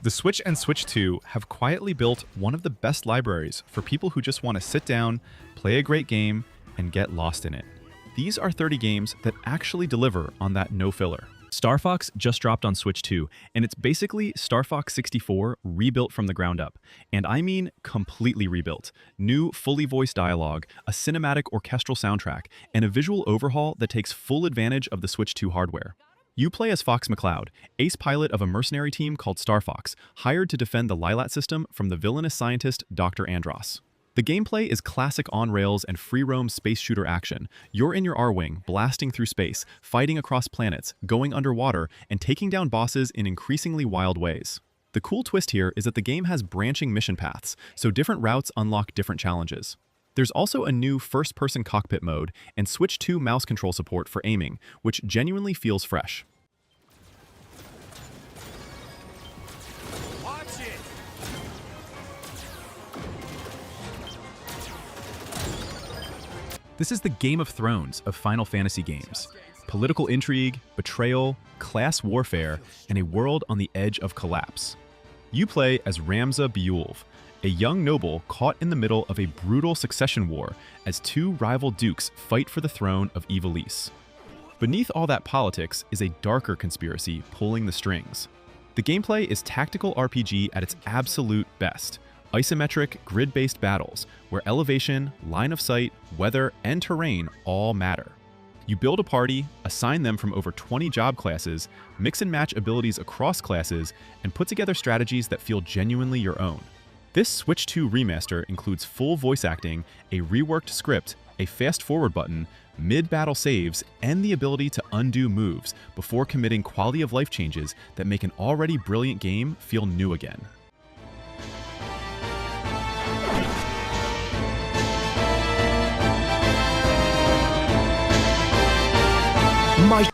The Switch and Switch 2 have quietly built one of the best libraries for people who just want to sit down, play a great game, and get lost in it. These are 30 games that actually deliver on that no filler. Star Fox just dropped on Switch 2, and it's basically Star Fox 64 rebuilt from the ground up. And I mean completely rebuilt. New, fully voiced dialogue, a cinematic orchestral soundtrack, and a visual overhaul that takes full advantage of the Switch 2 hardware. You play as Fox McCloud, ace pilot of a mercenary team called Star Fox, hired to defend the Lilat system from the villainous scientist Dr. Andross. The gameplay is classic on-rails and free-roam space shooter action. You're in your R-Wing, blasting through space, fighting across planets, going underwater, and taking down bosses in increasingly wild ways. The cool twist here is that the game has branching mission paths, so different routes unlock different challenges. There's also a new first-person cockpit mode and Switch 2 mouse control support for aiming, which genuinely feels fresh. Watch it. This is the Game of Thrones of Final Fantasy games. Political intrigue, betrayal, class warfare, and a world on the edge of collapse. You play as Ramza Beulve, a young noble caught in the middle of a brutal succession war as two rival dukes fight for the throne of Ivalice. Beneath all that politics is a darker conspiracy pulling the strings. The gameplay is tactical RPG at its absolute best. Isometric, grid-based battles, where elevation, line of sight, weather, and terrain all matter. You build a party, assign them from over 20 job classes, mix and match abilities across classes, and put together strategies that feel genuinely your own. This Switch 2 remaster includes full voice acting, a reworked script, a fast-forward button, mid-battle saves, and the ability to undo moves before committing quality-of-life changes that make an already brilliant game feel new again.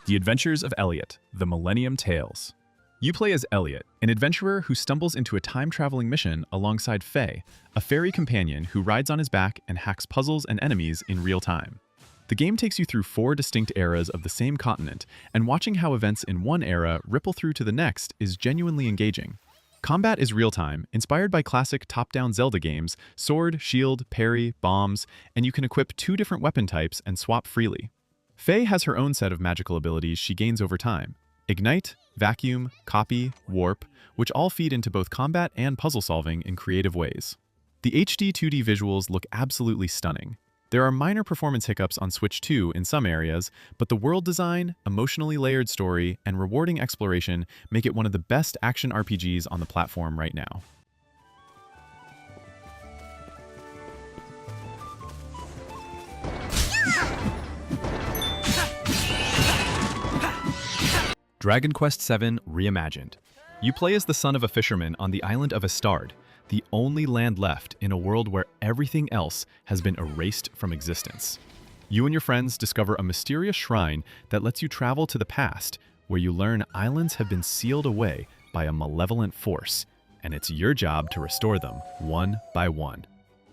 The Adventures of Elliot, the Millennium Tales. You play as Elliot, an adventurer who stumbles into a time-traveling mission alongside Faye, a fairy companion who rides on his back and hacks puzzles and enemies in real time. The game takes you through 4 distinct eras of the same continent, and watching how events in one era ripple through to the next is genuinely engaging. Combat is real-time, inspired by classic top-down Zelda games, sword, shield, parry, bombs, and you can equip 2 different weapon types and swap freely. Faye has her own set of magical abilities she gains over time. Ignite, Vacuum, Copy, Warp, which all feed into both combat and puzzle solving in creative ways. The HD 2D visuals look absolutely stunning. There are minor performance hiccups on Switch 2 in some areas, but the world design, emotionally layered story, and rewarding exploration make it one of the best action RPGs on the platform right now. Dragon Quest VII Reimagined. You play as the son of a fisherman on the island of Astard, the only land left in a world where everything else has been erased from existence. You and your friends discover a mysterious shrine that lets you travel to the past, where you learn islands have been sealed away by a malevolent force, and it's your job to restore them one by one.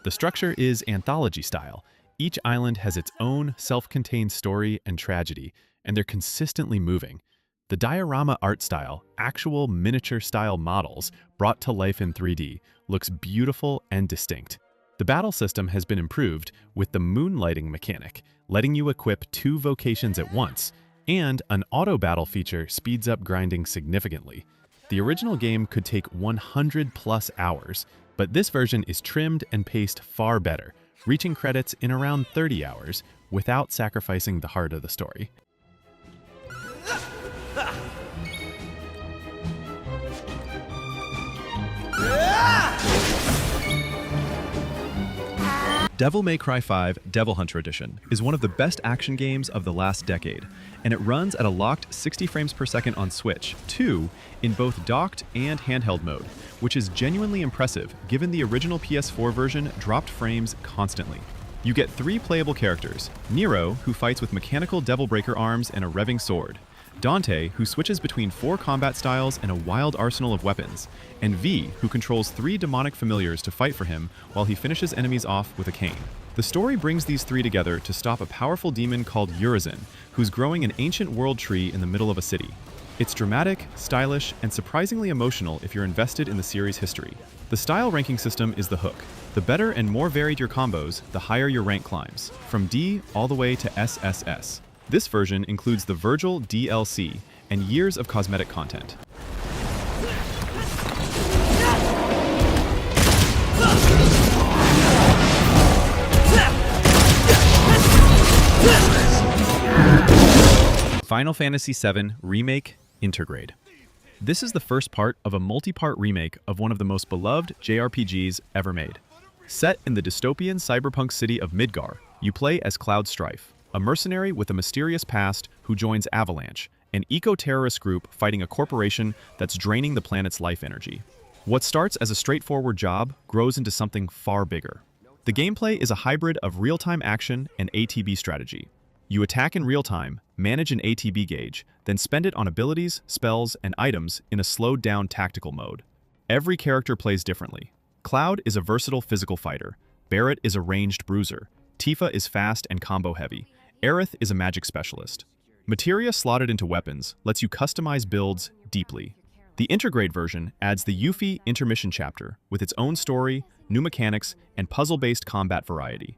The structure is anthology style. Each island has its own self-contained story and tragedy, and they're consistently moving. The diorama art style, actual miniature-style models brought to life in 3D, looks beautiful and distinct. The battle system has been improved with the moonlighting mechanic, letting you equip 2 vocations at once, and an auto-battle feature speeds up grinding significantly. The original game could take 100+ hours, but this version is trimmed and paced far better, reaching credits in around 30 hours without sacrificing the heart of the story. Devil May Cry 5 Devil Hunter Edition is one of the best action games of the last decade, and it runs at a locked 60 frames per second on Switch 2 in both docked and handheld mode, which is genuinely impressive given the original PS4 version dropped frames constantly. You get 3 playable characters: Nero, who fights with mechanical Devil Breaker arms and a revving sword, Dante, who switches between 4 combat styles and a wild arsenal of weapons, and V, who controls 3 demonic familiars to fight for him while he finishes enemies off with a cane. The story brings these 3 together to stop a powerful demon called Urizen, who's growing an ancient world tree in the middle of a city. It's dramatic, stylish, and surprisingly emotional if you're invested in the series' history. The style ranking system is the hook. The better and more varied your combos, the higher your rank climbs, from D all the way to SSS. This version includes the Virgil DLC and years of cosmetic content. Final Fantasy VII Remake INTERGRADE. This is the first part of a multi-part remake of one of the most beloved JRPGs ever made. Set in the dystopian cyberpunk city of Midgar, you play as Cloud Strife, a mercenary with a mysterious past who joins Avalanche, an eco-terrorist group fighting a corporation that's draining the planet's life energy. What starts as a straightforward job grows into something far bigger. The gameplay is a hybrid of real-time action and ATB strategy. You attack in real time, manage an ATB gauge, then spend it on abilities, spells, and items in a slowed-down tactical mode. Every character plays differently. Cloud is a versatile physical fighter, Barret is a ranged bruiser, Tifa is fast and combo-heavy, Aerith is a magic specialist. Materia slotted into weapons lets you customize builds deeply. The INTERGRADE version adds the Yuffie intermission chapter with its own story, new mechanics, and puzzle-based combat variety.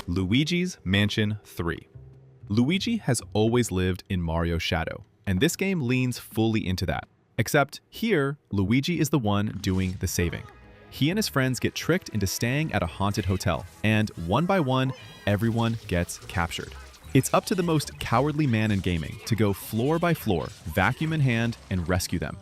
Luigi's Mansion 3. Luigi has always lived in Mario's shadow, and this game leans fully into that. Except here, Luigi is the one doing the saving. He and his friends get tricked into staying at a haunted hotel, and one by one, everyone gets captured. It's up to the most cowardly man in gaming to go floor by floor, vacuum in hand, and rescue them.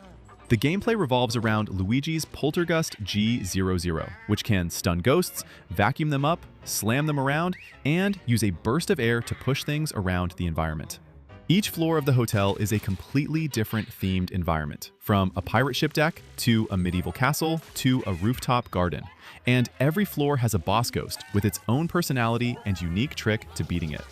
The gameplay revolves around Luigi's Poltergust G00, which can stun ghosts, vacuum them up, slam them around, and use a burst of air to push things around the environment. Each floor of the hotel is a completely different themed environment, from a pirate ship deck to a medieval castle to a rooftop garden. And every floor has a boss ghost with its own personality and unique trick to beating it.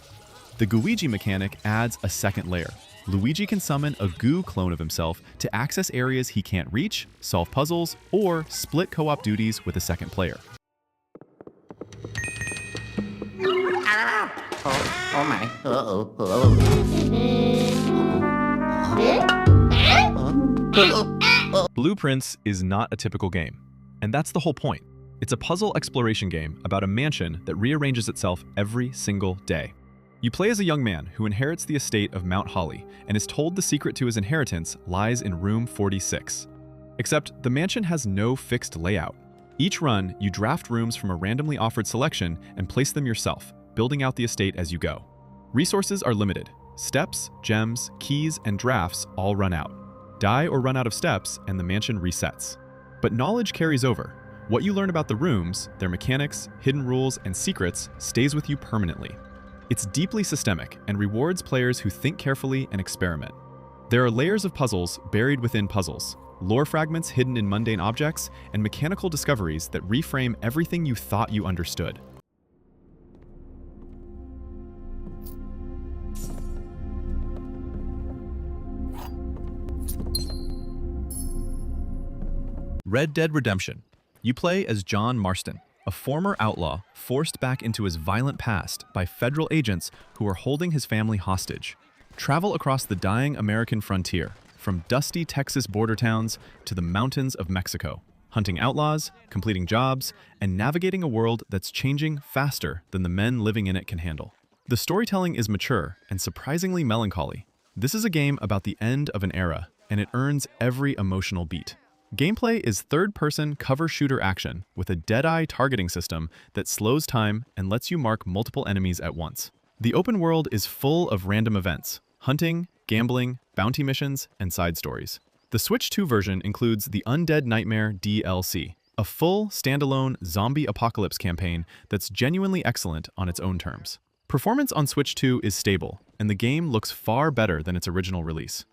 The Gooigi mechanic adds a second layer. Luigi can summon a goo clone of himself to access areas he can't reach, solve puzzles, or split co-op duties with a second player. Oh my. Blueprints is not a typical game, and that's the whole point. It's a puzzle exploration game about a mansion that rearranges itself every single day. You play as a young man who inherits the estate of Mount Holly and is told the secret to his inheritance lies in room 46. Except the mansion has no fixed layout. Each run, you draft rooms from a randomly offered selection and place them yourself, building out the estate as you go. Resources are limited. Steps, gems, keys, and drafts all run out. Die or run out of steps and the mansion resets. But knowledge carries over. What you learn about the rooms, their mechanics, hidden rules, and secrets stays with you permanently. It's deeply systemic and rewards players who think carefully and experiment. There are layers of puzzles buried within puzzles, lore fragments hidden in mundane objects, and mechanical discoveries that reframe everything you thought you understood. Red Dead Redemption. You play as John Marston, a former outlaw forced back into his violent past by federal agents who are holding his family hostage. Travel across the dying American frontier, from dusty Texas border towns to the mountains of Mexico, hunting outlaws, completing jobs, and navigating a world that's changing faster than the men living in it can handle. The storytelling is mature and surprisingly melancholy. This is a game about the end of an era, and it earns every emotional beat. Gameplay is third-person cover shooter action with a dead-eye targeting system that slows time and lets you mark multiple enemies at once. The open world is full of random events, hunting, gambling, bounty missions, and side stories. The Switch 2 version includes the Undead Nightmare DLC, a full, standalone zombie apocalypse campaign that's genuinely excellent on its own terms. Performance on Switch 2 is stable, and the game looks far better than its original release.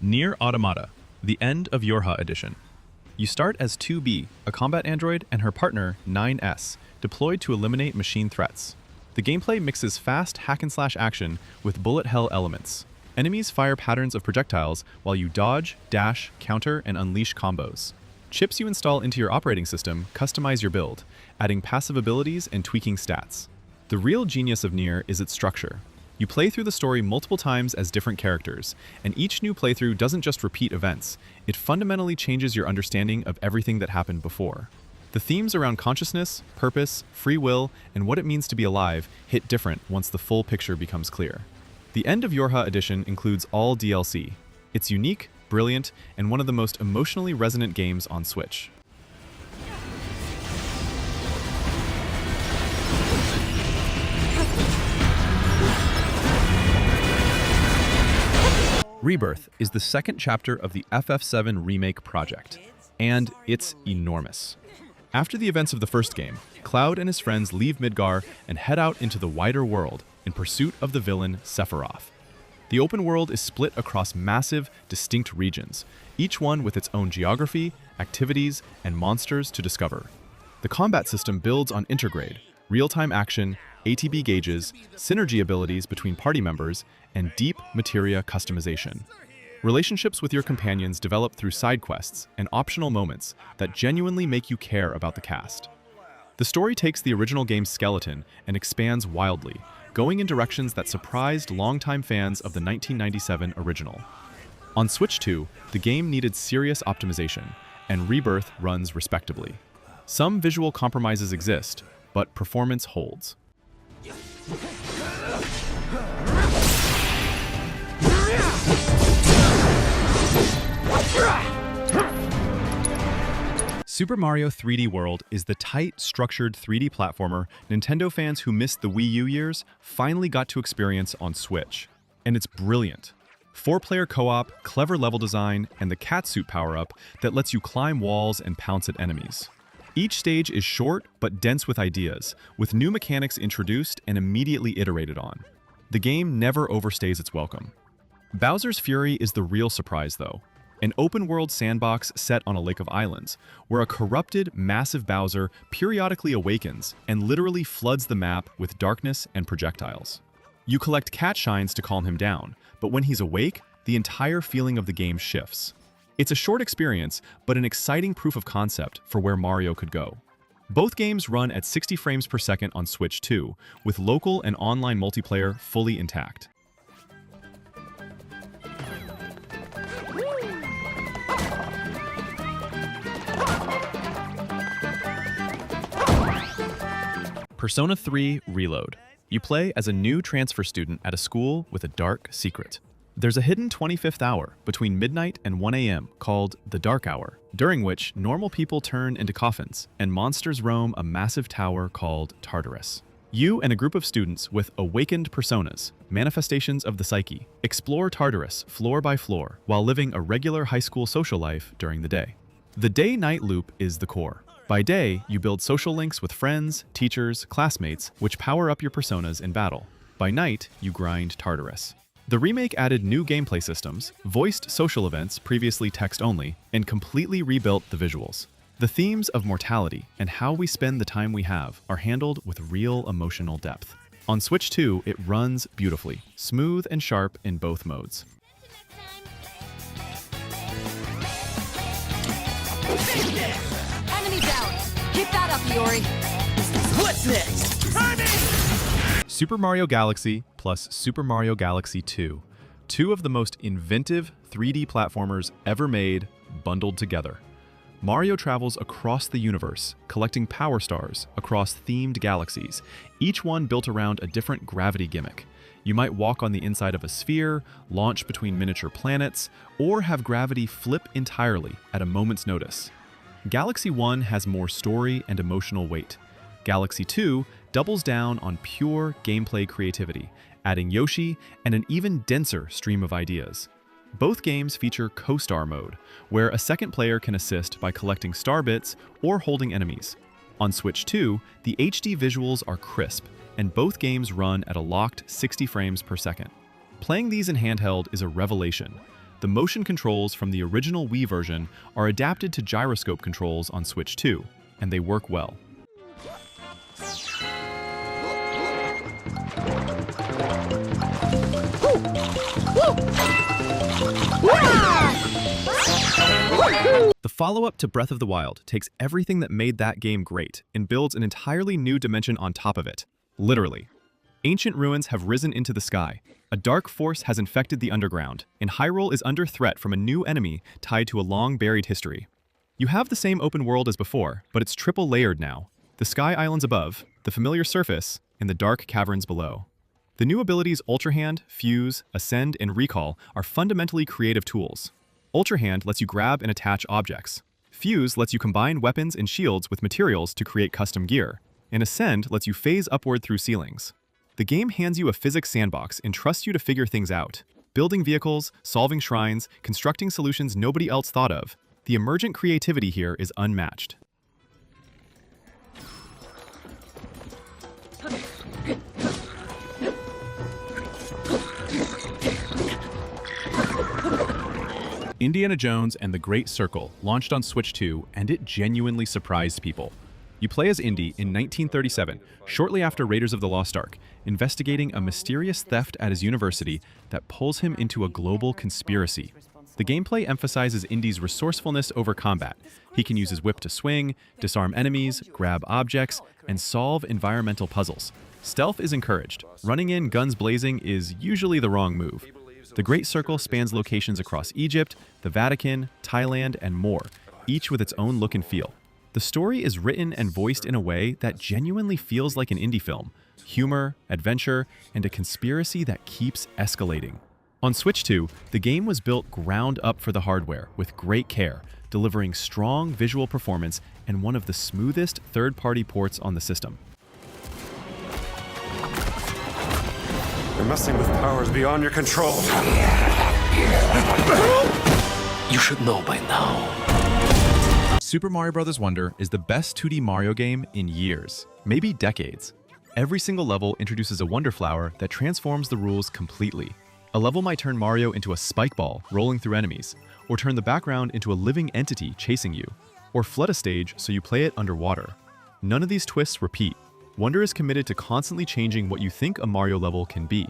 NieR Automata, the End of YoRHa Edition. You start as 2B, a combat android, and her partner, 9S, deployed to eliminate machine threats. The gameplay mixes fast hack-and-slash action with bullet hell elements. Enemies fire patterns of projectiles while you dodge, dash, counter, and unleash combos. Chips you install into your operating system customize your build, adding passive abilities and tweaking stats. The real genius of NieR is its structure. You play through the story multiple times as different characters, and each new playthrough doesn't just repeat events, it fundamentally changes your understanding of everything that happened before. The themes around consciousness, purpose, free will, and what it means to be alive hit different once the full picture becomes clear. The End of YoRHa edition includes all DLC. It's unique, brilliant, and one of the most emotionally resonant games on Switch. Rebirth is the second chapter of the FF7 Remake project, and it's enormous. After the events of the first game, Cloud and his friends leave Midgar and head out into the wider world in pursuit of the villain Sephiroth. The open world is split across massive, distinct regions, each one with its own geography, activities, and monsters to discover. The combat system builds on INTERGRADE, real-time action, ATB gauges, synergy abilities between party members, and deep materia customization. Relationships with your companions develop through side quests and optional moments that genuinely make you care about the cast. The story takes the original game's skeleton and expands wildly, going in directions that surprised longtime fans of the 1997 original. On Switch 2, the game needed serious optimization, and Rebirth runs respectably. Some visual compromises exist, but performance holds. Super Mario 3D World is the tight, structured 3D platformer Nintendo fans who missed the Wii U years finally got to experience on Switch. And it's brilliant. 4-player co-op, clever level design, and the catsuit power-up that lets you climb walls and pounce at enemies. Each stage is short but dense with ideas, with new mechanics introduced and immediately iterated on. The game never overstays its welcome. Bowser's Fury is the real surprise, though. An open-world sandbox set on a lake of islands, where a corrupted, massive Bowser periodically awakens and literally floods the map with darkness and projectiles. You collect cat shines to calm him down, but when he's awake, the entire feeling of the game shifts. It's a short experience, but an exciting proof of concept for where Mario could go. Both games run at 60 frames per second on Switch 2, with local and online multiplayer fully intact. Persona 3 Reload. You play as a new transfer student at a school with a dark secret. There's a hidden 25th hour between midnight and 1 a.m. called the Dark Hour, during which normal people turn into coffins and monsters roam a massive tower called Tartarus. You and a group of students with awakened personas, manifestations of the psyche, explore Tartarus floor by floor while living a regular high school social life during the day. The day-night loop is the core. By day, you build social links with friends, teachers, classmates, which power up your personas in battle. By night, you grind Tartarus. The remake added new gameplay systems, voiced social events previously text-only, and completely rebuilt the visuals. The themes of mortality and how we spend the time we have are handled with real emotional depth. On Switch 2, it runs beautifully, smooth and sharp in both modes. Enemy down! Keep that up, Yori! What's next? Timing! Super Mario Galaxy plus Super Mario Galaxy 2. Two of the most inventive 3D platformers ever made, bundled together. Mario travels across the universe, collecting power stars across themed galaxies, each one built around a different gravity gimmick. You might walk on the inside of a sphere, launch between miniature planets, or have gravity flip entirely at a moment's notice. Galaxy 1 has more story and emotional weight. Galaxy 2 doubles down on pure gameplay creativity, adding Yoshi and an even denser stream of ideas. Both games feature co-star mode, where a second player can assist by collecting star bits or holding enemies. On Switch 2, the HD visuals are crisp, and both games run at a locked 60 frames per second. Playing these in handheld is a revelation. The motion controls from the original Wii version are adapted to gyroscope controls on Switch 2, and they work well. The follow-up to Breath of the Wild takes everything that made that game great and builds an entirely new dimension on top of it. Literally. Ancient ruins have risen into the sky. A dark force has infected the underground, and Hyrule is under threat from a new enemy tied to a long-buried history. You have the same open world as before, but it's triple-layered now. The sky islands above, the familiar surface, and the dark caverns below. The new abilities Ultra Hand, Fuse, Ascend, and Recall are fundamentally creative tools. Ultra Hand lets you grab and attach objects. Fuse lets you combine weapons and shields with materials to create custom gear. And Ascend lets you phase upward through ceilings. The game hands you a physics sandbox and trusts you to figure things out. Building vehicles, solving shrines, constructing solutions nobody else thought of. The emergent creativity here is unmatched. Indiana Jones and the Great Circle launched on Switch 2, and it genuinely surprised people. You play as Indy in 1937, shortly after Raiders of the Lost Ark, investigating a mysterious theft at his university that pulls him into a global conspiracy. The gameplay emphasizes Indy's resourcefulness over combat. He can use his whip to swing, disarm enemies, grab objects, and solve environmental puzzles. Stealth is encouraged. Running in guns blazing is usually the wrong move. The Great Circle spans locations across Egypt, the Vatican, Thailand, and more, each with its own look and feel. The story is written and voiced in a way that genuinely feels like an indie film. Humor, adventure, and a conspiracy that keeps escalating. On Switch 2, the game was built ground up for the hardware with great care, delivering strong visual performance and one of the smoothest third-party ports on the system. You're messing with powers beyond your control. You should know by now. Super Mario Bros. Wonder is the best 2D Mario game in years, maybe decades. Every single level introduces a Wonder Flower that transforms the rules completely. A level might turn Mario into a spike ball rolling through enemies, or turn the background into a living entity chasing you, or flood a stage so you play it underwater. None of these twists repeat. Wonder is committed to constantly changing what you think a Mario level can be.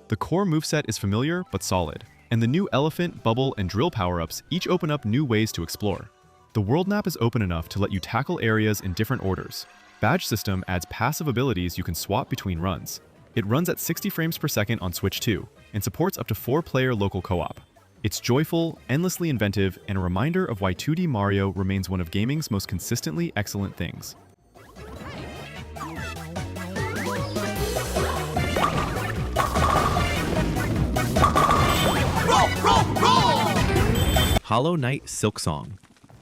The core moveset is familiar but solid, and the new elephant, bubble, and drill power-ups each open up new ways to explore. The world map is open enough to let you tackle areas in different orders. Badge system adds passive abilities you can swap between runs. It runs at 60 frames per second on Switch 2, and supports up to 4-player local co-op. It's joyful, endlessly inventive, and a reminder of why 2D Mario remains one of gaming's most consistently excellent things. Hollow Knight Silksong.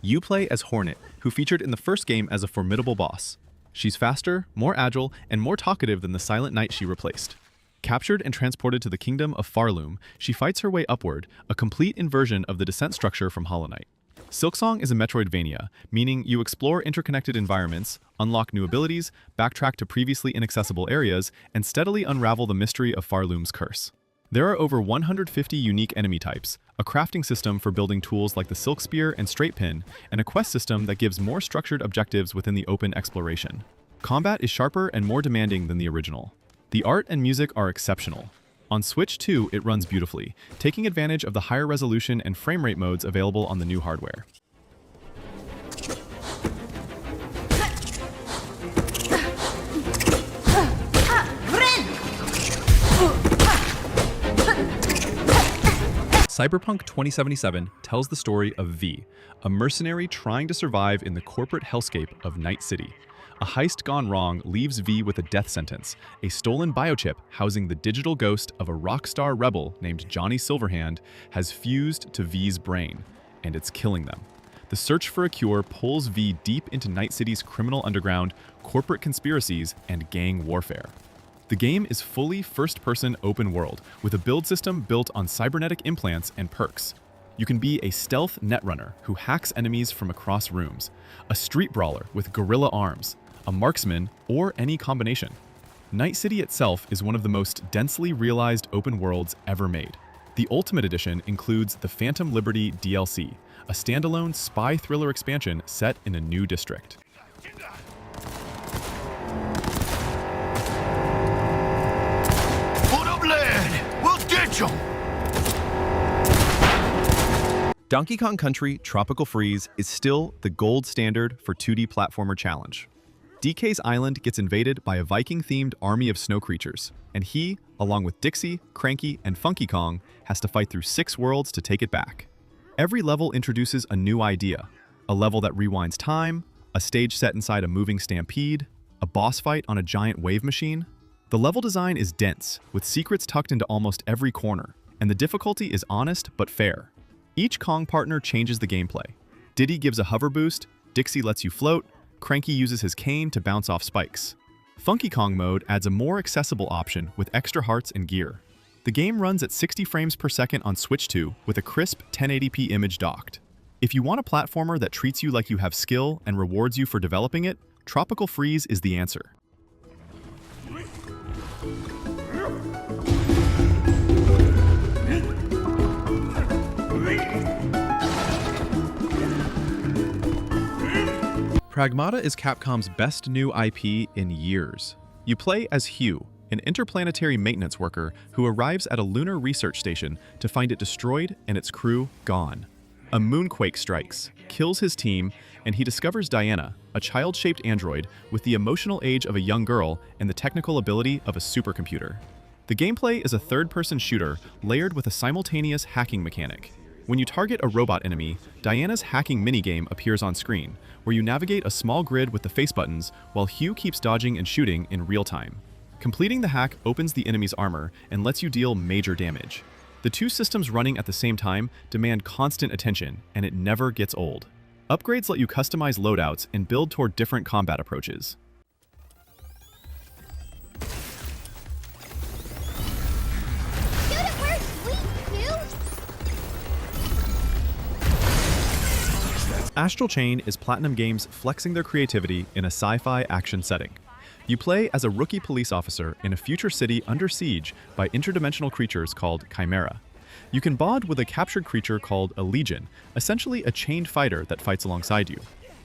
You play as Hornet, who featured in the first game as a formidable boss. She's faster, more agile, and more talkative than the Silent Knight she replaced. Captured and transported to the kingdom of Farloom, she fights her way upward, a complete inversion of the descent structure from Hollow Knight. Silksong is a Metroidvania, meaning you explore interconnected environments, unlock new abilities, backtrack to previously inaccessible areas, and steadily unravel the mystery of Farloom's curse. There are over 150 unique enemy types, a crafting system for building tools like the Silk Spear and Straight Pin, and a quest system that gives more structured objectives within the open exploration. Combat is sharper and more demanding than the original. The art and music are exceptional. On Switch 2, it runs beautifully, taking advantage of the higher resolution and frame rate modes available on the new hardware. Cyberpunk 2077 tells the story of V, a mercenary trying to survive in the corporate hellscape of Night City. A heist gone wrong leaves V with a death sentence, a stolen biochip housing the digital ghost of a rockstar rebel named Johnny Silverhand has fused to V's brain, and it's killing them. The search for a cure pulls V deep into Night City's criminal underground, corporate conspiracies, and gang warfare. The game is fully first-person open world, with a build system built on cybernetic implants and perks. You can be a stealth netrunner who hacks enemies from across rooms, a street brawler with gorilla arms, a marksman, or any combination. Night City itself is one of the most densely realized open worlds ever made. The Ultimate Edition includes the Phantom Liberty DLC, a standalone spy thriller expansion set in a new district. Put up lead! We'll get you! Donkey Kong Country Tropical Freeze is still the gold standard for 2D platformer challenge. DK's island gets invaded by a Viking-themed army of snow creatures, and he, along with Dixie, Cranky, and Funky Kong, has to fight through 6 worlds to take it back. Every level introduces a new idea, a level that rewinds time, a stage set inside a moving stampede, a boss fight on a giant wave machine. The level design is dense, with secrets tucked into almost every corner, and the difficulty is honest but fair. Each Kong partner changes the gameplay. Diddy gives a hover boost, Dixie lets you float, Cranky uses his cane to bounce off spikes. Funky Kong mode adds a more accessible option with extra hearts and gear. The game runs at 60 frames per second on Switch 2 with a crisp 1080p image docked. If you want a platformer that treats you like you have skill and rewards you for developing it, Tropical Freeze is the answer. Pragmata is Capcom's best new IP in years. You play as Hugh, an interplanetary maintenance worker who arrives at a lunar research station to find it destroyed and its crew gone. A moonquake strikes, kills his team, and he discovers Diana, a child-shaped android with the emotional age of a young girl and the technical ability of a supercomputer. The gameplay is a third-person shooter layered with a simultaneous hacking mechanic. When you target a robot enemy, Diana's hacking minigame appears on screen, where you navigate a small grid with the face buttons while Hugh keeps dodging and shooting in real time. Completing the hack opens the enemy's armor and lets you deal major damage. The two systems running at the same time demand constant attention, and it never gets old. Upgrades let you customize loadouts and build toward different combat approaches. Astral Chain is Platinum Games flexing their creativity in a sci-fi action setting. You play as a rookie police officer in a future city under siege by interdimensional creatures called Chimera. You can bond with a captured creature called a Legion, essentially a chained fighter that fights alongside you.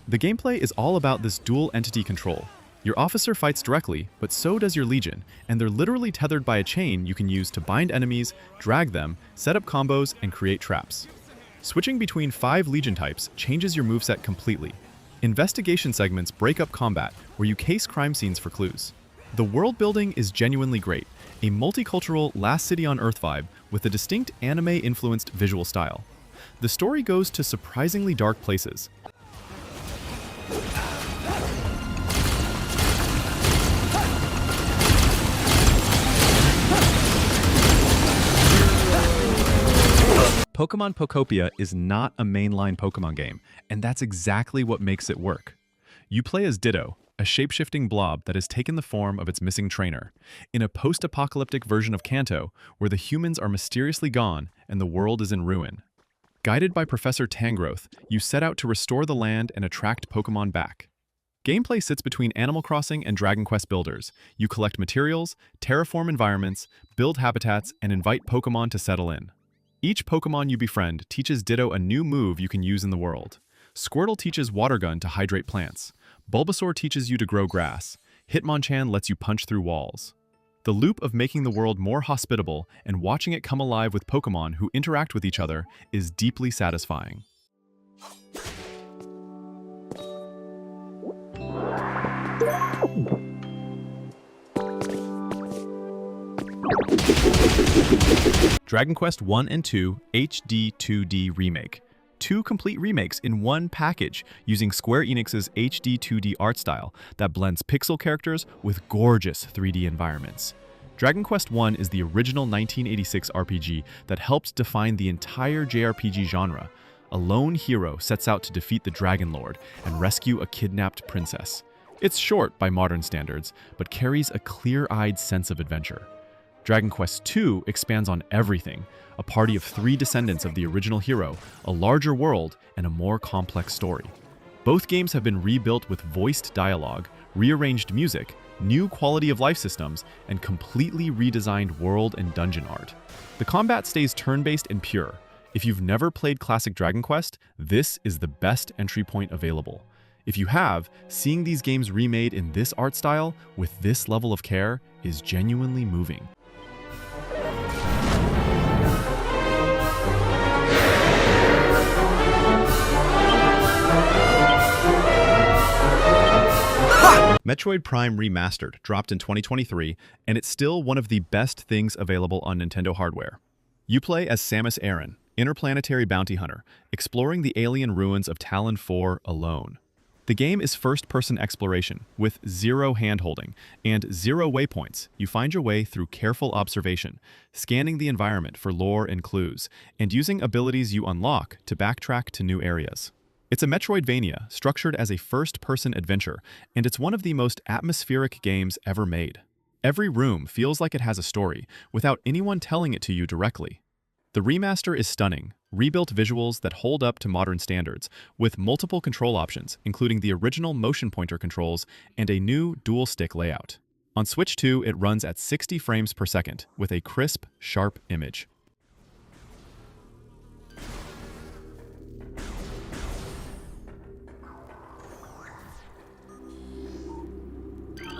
The gameplay is all about this dual entity control. Your officer fights directly, but so does your Legion, and they're literally tethered by a chain you can use to bind enemies, drag them, set up combos, and create traps. Switching between 5 Legion types changes your moveset completely. Investigation segments break up combat, where you case crime scenes for clues. The world building is genuinely great, a multicultural Last City on Earth vibe with a distinct anime-influenced visual style. The story goes to surprisingly dark places. Pokémon Pokopia is not a mainline Pokémon game, and that's exactly what makes it work. You play as Ditto, a shape-shifting blob that has taken the form of its missing trainer, in a post-apocalyptic version of Kanto where the humans are mysteriously gone and the world is in ruin. Guided by Professor Tangrowth, you set out to restore the land and attract Pokémon back. Gameplay sits between Animal Crossing and Dragon Quest builders. You collect materials, terraform environments, build habitats, and invite Pokémon to settle in. Each Pokémon you befriend teaches Ditto a new move you can use in the world. Squirtle teaches Water Gun to hydrate plants. Bulbasaur teaches you to grow grass. Hitmonchan lets you punch through walls. The loop of making the world more hospitable and watching it come alive with Pokémon who interact with each other is deeply satisfying. Dragon Quest 1 and 2 HD 2D Remake. 2 complete remakes in one package using Square Enix's HD 2D art style that blends pixel characters with gorgeous 3D environments. Dragon Quest 1 is the original 1986 RPG that helped define the entire JRPG genre. A lone hero sets out to defeat the Dragon Lord and rescue a kidnapped princess. It's short by modern standards, but carries a clear-eyed sense of adventure. Dragon Quest II expands on everything, a party of 3 descendants of the original hero, a larger world, and a more complex story. Both games have been rebuilt with voiced dialogue, rearranged music, new quality-of-life systems, and completely redesigned world and dungeon art. The combat stays turn-based and pure. If you've never played classic Dragon Quest, this is the best entry point available. If you have, seeing these games remade in this art style, with this level of care, is genuinely moving. Metroid Prime Remastered dropped in 2023, and it's still one of the best things available on Nintendo hardware. You play as Samus Aran, interplanetary bounty hunter, exploring the alien ruins of Talon 4 alone. The game is first-person exploration, with zero hand-holding and zero waypoints. You find your way through careful observation, scanning the environment for lore and clues, and using abilities you unlock to backtrack to new areas. It's a Metroidvania structured as a first-person adventure, and it's one of the most atmospheric games ever made. Every room feels like it has a story, without anyone telling it to you directly. The remaster is stunning, rebuilt visuals that hold up to modern standards, with multiple control options, including the original motion pointer controls and a new dual-stick layout. On Switch 2, it runs at 60 frames per second, with a crisp, sharp image.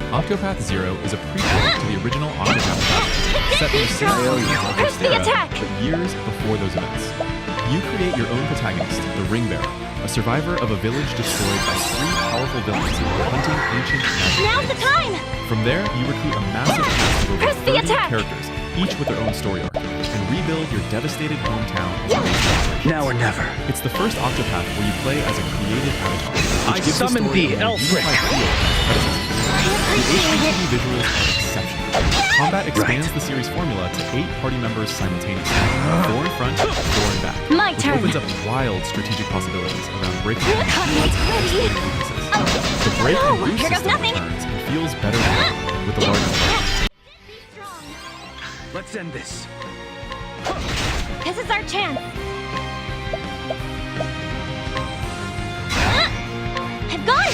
Octopath Zero is a prequel to the original Octopath Traveler, set in the same era, but years before those events. You create your own protagonist, the Ring Bearer, a survivor of a village destroyed by 3 powerful villains who were hunting ancient magic. Now's the time! From there, you recruit a massive cast of over 30 characters, each with their own story arc, and rebuild your devastated hometown. Now or never. It's the first Octopath where you play as a created avatar. I summon thee, Elfric! The HD visuals are exceptional. Combat expands the series formula to 8 party members simultaneously, 4 in front, 4 in back, My which turn. opens up wild strategic possibilities around breaking Ready. The break and boost here goes system nothing. returns and feels better than ever with the larger play. Let's end this. This is our chance. I've got it!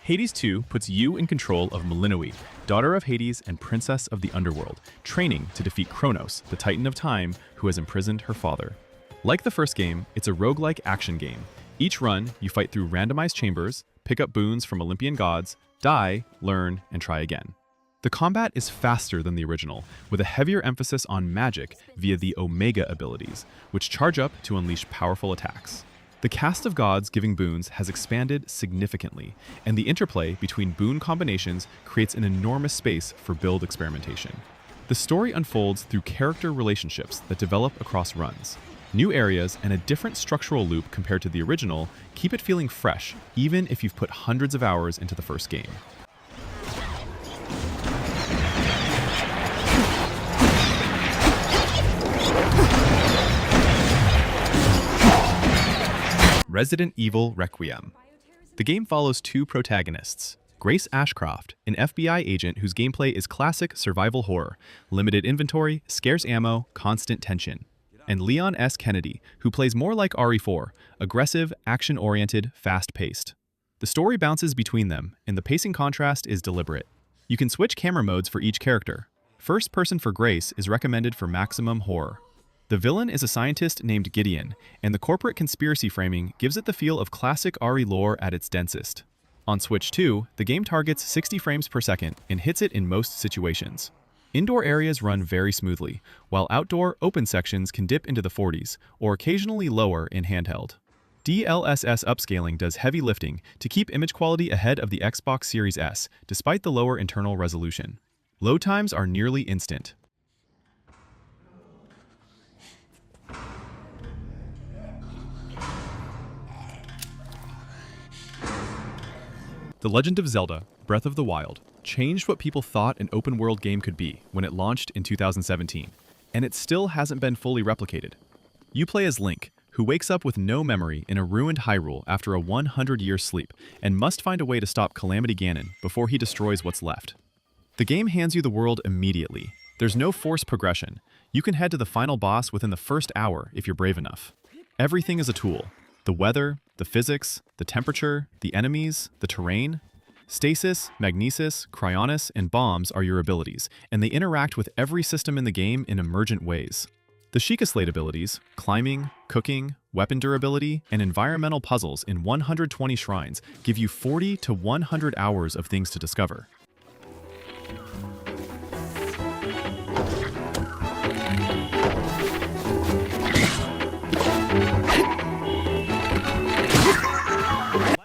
Hades 2 puts you in control of Millennium, daughter of Hades and princess of the underworld, training to defeat Kronos, the titan of time who has imprisoned her father. Like the first game, it's a roguelike action game. Each run, you fight through randomized chambers, pick up boons from Olympian gods, die, learn, and try again. The combat is faster than the original, with a heavier emphasis on magic via the Omega abilities, which charge up to unleash powerful attacks. The cast of gods giving boons has expanded significantly, and the interplay between boon combinations creates an enormous space for build experimentation. The story unfolds through character relationships that develop across runs. New areas and a different structural loop compared to the original keep it feeling fresh, even if you've put hundreds of hours into the first game. Resident Evil Requiem. The game follows 2 protagonists, Grace Ashcroft, an FBI agent whose gameplay is classic survival horror, limited inventory, scarce ammo, constant tension, and Leon S. Kennedy, who plays more like RE4, aggressive, action-oriented, fast-paced. The story bounces between them, and the pacing contrast is deliberate. You can switch camera modes for each character. First person for Grace is recommended for maximum horror. The villain is a scientist named Gideon, and the corporate conspiracy framing gives it the feel of classic RE lore at its densest. On Switch 2, the game targets 60 frames per second and hits it in most situations. Indoor areas run very smoothly, while outdoor, open sections can dip into the 40s, or occasionally lower in handheld. DLSS upscaling does heavy lifting to keep image quality ahead of the Xbox Series S, despite the lower internal resolution. Load times are nearly instant. The Legend of Zelda: Breath of the Wild changed what people thought an open-world game could be when it launched in 2017, and it still hasn't been fully replicated. You play as Link, who wakes up with no memory in a ruined Hyrule after a 100-year sleep and must find a way to stop Calamity Ganon before he destroys what's left. The game hands you the world immediately. There's no forced progression. You can head to the final boss within the first hour if you're brave enough. Everything is a tool. The weather, the physics, the temperature, the enemies, the terrain. Stasis, Magnesis, Cryonis, and Bombs are your abilities, and they interact with every system in the game in emergent ways. The Sheikah Slate abilities, climbing, cooking, weapon durability, and environmental puzzles in 120 shrines give you 40 to 100 hours of things to discover.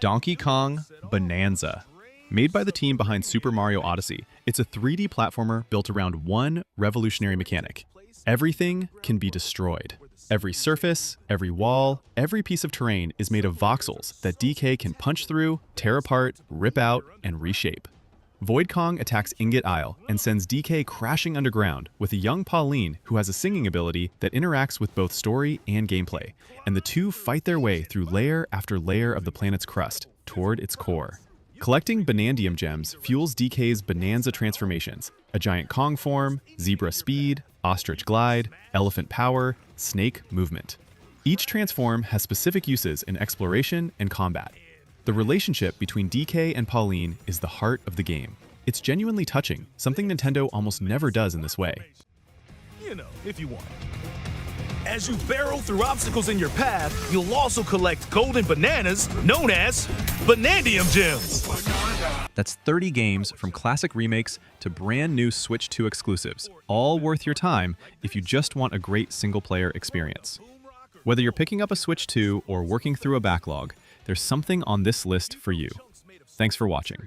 Donkey Kong Bananza. Made by the team behind Super Mario Odyssey, it's a 3D platformer built around one revolutionary mechanic. Everything can be destroyed. Every surface, every wall, every piece of terrain is made of voxels that DK can punch through, tear apart, rip out, and reshape. Void Kong attacks Ingot Isle and sends DK crashing underground with a young Pauline who has a singing ability that interacts with both story and gameplay, and the two fight their way through layer after layer of the planet's crust toward its core. Collecting Banandium gems fuels DK's Bananza transformations, a giant Kong form, zebra speed, ostrich glide, elephant power, snake movement. Each transform has specific uses in exploration and combat. The relationship between DK and Pauline is the heart of the game. It's genuinely touching, something Nintendo almost never does in this way. You know, if you want. As you barrel through obstacles in your path, you'll also collect golden bananas, known as Banandium gems. That's 30 games from classic remakes to brand new Switch 2 exclusives, all worth your time if you just want a great single-player experience. Whether you're picking up a Switch 2 or working through a backlog, there's something on this list for you. Thanks for watching.